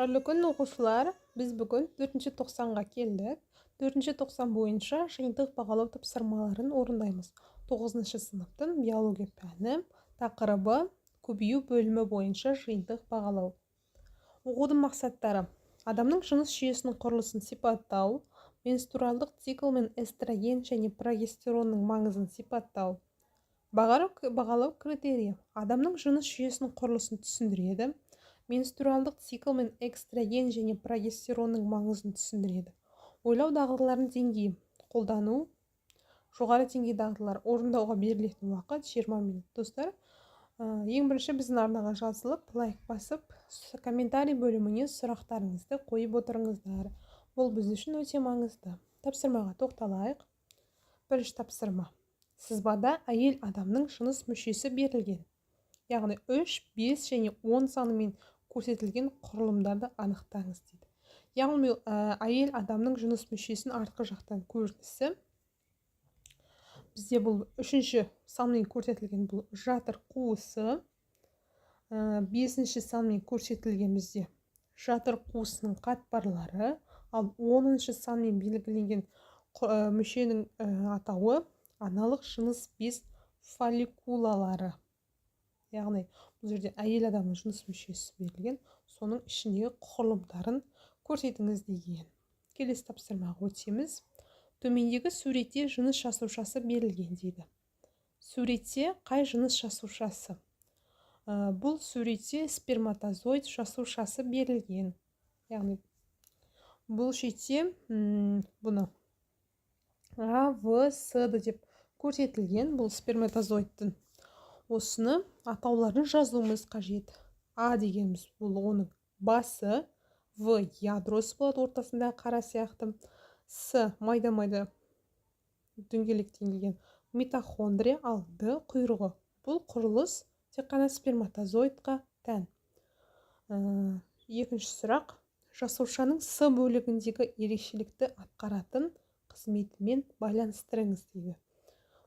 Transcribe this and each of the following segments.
Қайырлы күн оқушылар, біз бүгін 4-ші тоқсанға келдік. 4-ші тоқсан бойынша жиынтық бағалау тапсырмаларын орындаймыз. 9-шы сыныптың биология пәні тақырыбы көбею бөлімі бойынша жиынтық бағалау. Оқудың мақсаттары: адамның жыныс жүйесінің құрылысын сипаттау, менструалдық цикл мен эстроген және прогестеронның маңызын сипаттау. Бағалау критерийі: адамның жыныс жүйесінің құрылысын түсіндіреді, менструалдық цикл мен эстроген және прогестеронның маңызын түсіндіреді. Ойлау дағдыларының деңгейі: қолдану. Жоғары деңгей дағдылар орындауға берілетін уақыт 20 минут. Достар, ең бірінші біздің арнаға жазылып, лайк басып, комментарий бөліміне сұрақтарыңызды қойып отырыңыздар. Бұл біз үшін өте маңызды. Тапсырмаға тоқталайық. Бірінші тапсырма: сызбада әйел адамның жыныс мүшесі берілген. Яғни 3, 5 және 10 санымен көрсетілген құрылымдарды анықтаңыз дейді. Яғни әйел адамның жыныс мүшесінің артқы жақтан көрінісі. Бізде бұл 3-ші санмен көрсетілген бұл жатыр қуысы. 5-ші санмен көрсетілген бізде жатыр қуысының қатпарлары. Ал 10-шы санмен белгіленген мүшенің атауы аналық жыныс без фолликулалары. Яғни бұл жерде әйел адамның жыныс мүшесі берілген, соның ішіндегі құрылымдарын көрсетіңіз деген. Келесі тапсырмаға өтеміз. Төмендегі суретте жыныс жасушасы берілген дейді. Суретте қай жыныс жасушасы? Бұл суретте сперматозоид жасушасы берілген. Яғни бұл шетте бұны А, В, С деп көрсетілген. Бұл сперматозоидтың. Осыны атауларын жазуымыз қажет. А дегеніміз бұл оның басы, В ядросы болады, ортасында қара сияқты. С майда-майда дөңгелектен келген митохондрия, ал Д құйрығы. Бұл құрылыс тек қана сперматозоидқа тән. Екінші сұрақ: жасушаның С бөлігіндегі ерекшелікті атқаратын қызметімен байланыстырыңыз дейді.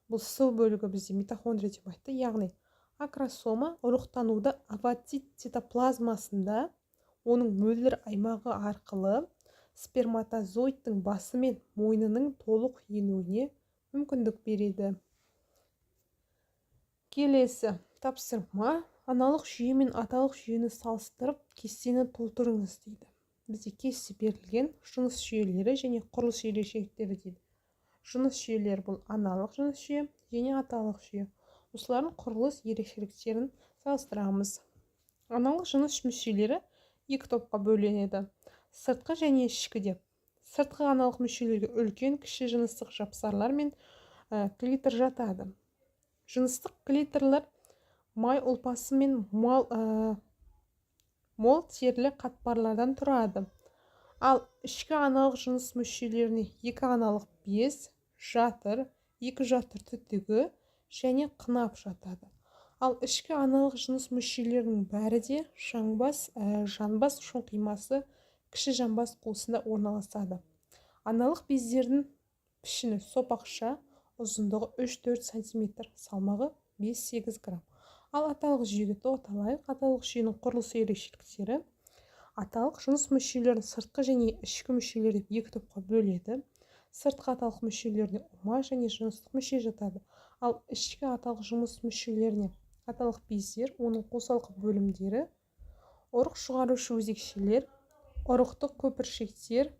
Бұл С бөлігі бізде митохондрия деп айтты, яғни акросома ұрықтануды овоцит цитоплазмасында оның мөлдір аймағы арқылы сперматозоидтың басы мен мойнының толық енуіне мүмкіндік береді. Келесі тапсырма: аналық жүйе мен аталық жүйені салыстырып кестені толтырыңыз дейді. Бізде кесте берілген, жыныс жүйелері және құрылыс ерекшеліктері дейді. Жыныс жүйелер бұл аналық жыныс жүйе және аталық жүйе. Осылардың құрылыс ерекшеліктерін салыстырамыз. Аналық жыныс мүшелері екі топқа бөлінеді: сыртқы және ішкі деп. Сыртқы аналық мүшелерге үлкен, кіші жыныстық жапсарлар мен клитор жатады. Жыныстық клиторлар май ұлпасы мен мол терілі қатпарлардан тұрады. Ал ішкі аналық жыныс мүшелеріне екі аналық без, жатыр, екі жатыр түтігі және қынап жатады. Ал ішкі аналық жыныс мүшелерінің бәрі де жанбас шоңқимасы кіші жанбас қуысында орналасады. Аналық бездердің пішіні сопақша, ұзындығы 3-4 см, салмағы 5-8 грамм. Ал аталық жүйеге тоқталайық. Аталық жүйенің құрылыс ерекшеліктері: аталық жыныс мүшелерін сыртқы және ішкі мүшелер деп екі топқа бөледі. Сыртқы аталық мүшелеріне ұма және жыныстық мүше жатады. Ал ішкі аталық жыныс мүшелеріне аталық бездер, оның қосалқы бөлімдері, ұрық шығарушы өзекшелер, ұрықтық көпіршектер,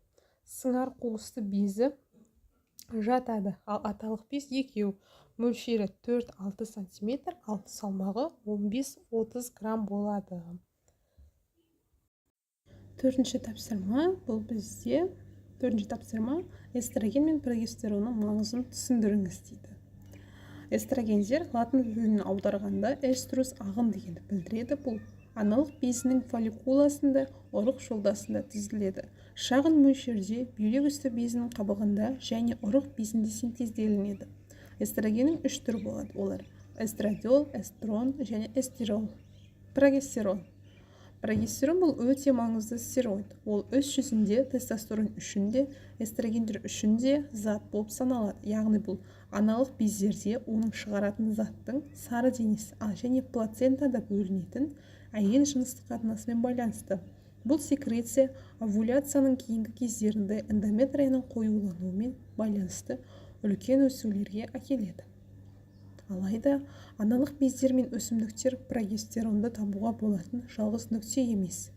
сыңар қуысты безі жатады. Ал аталық без екеу, мөлшері 4-6 см, ал салмағы 15-30 грамм болады. Төртінші тапсырма: бұл бізде төртінші тапсырма: эстроген мен прогестеронның маңызын түсіндіріңіз дейді. Эстрогендер латын тілінен аударғанда эструс ағым дегенді білдіреді. Бұл аналық безінің фолликуласында ұрық жолдасында түзіледі. Шағын мөлшерде бүйрек үсті безінің қабығында және ұрық безінде синтезделінеді. Эстрогеннің 3 түрі болады. Олар эстрадиол, эстрон және эстерол. Прогестерон бұл өте маңызды стероид. Ол өз жүзінде тестостерон үшінде, эстрогендер үшінде зат болып саналады. Яғни бұл аналық бездерде оның шығаратын заттың сары денесі, және плацентада бөлінетін әйел жыныстық қатынасымен байланысты. Бұл секреция овуляцияның кейінгі кездерінде эндометрияның қоюлануымен байланысты үлкен өсулерге әкеледі. Алайда аналық бездер мен өсімдіктер прогестеронды табуға болатын жалғыз нүкте емес.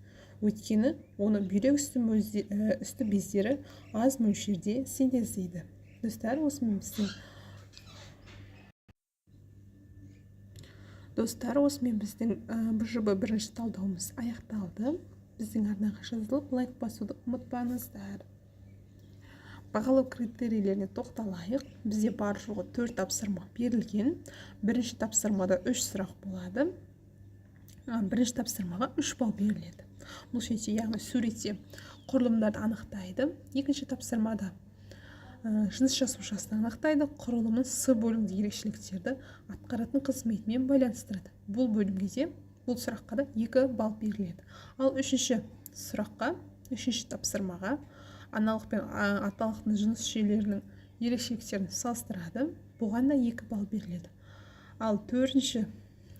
Өйткені оны бүйрек үсті бездері аз мөлшерде синтездейді. Достар, осымен біздің БЖБ бірінші талдауымыз аяқталды. Біздің арнаға жазылып, лайк басуды ұмытпаңыздар. Бағалау критерийлеріне тоқталайық. Бізде бар жоғы 4 тапсырма берілген. Бірінші тапсырмада 3 сұрақ болады. Бірінші тапсырмаға 3 балл беріледі. Бұл шетте, яғни суретте құрылымдарды анықтайды. Екінші тапсырмада жыныс жасушасын анықтайды. Құрылымын С бөлімді ерекшеліктерді атқаратын қызметімен байланыстырады. Бұл бөлімге, бұл сұраққа да 2 балл беріледі. Ал үшінші тапсырмаға аналық пен аталықтың жыныс жүйелерінің ерекшеліктерін салыстырады. Бұған да 2 балл беріледі. Ал төртінші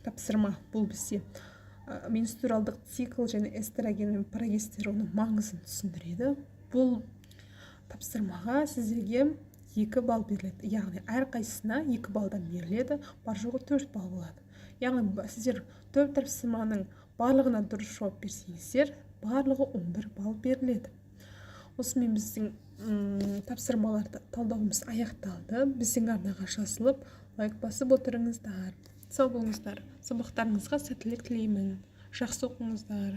тапсырма бұл бізде менструалдық цикл және эстроген мен прогестеронның маңызын түсіндіреді. Бұл тапсырмаға сіздерге 2 балл беріледі. Яғни әрқайсысына 2 баллдан беріледі. Бар жоғы 4 балл болады. Яғни сіздер 4 тапсырманың барлығына дұрыс жауап берсеңіздер, барлығы 11 балл беріледі. Осымен біздің тапсырмаларды талдауымыз аяқталды. Біздің арнаға жазылып, лайк басып отырыңыздар. Сау болыңыздар. Сабақтарыңызға сәттілік тілеймін. Жақсы оқыңыздар.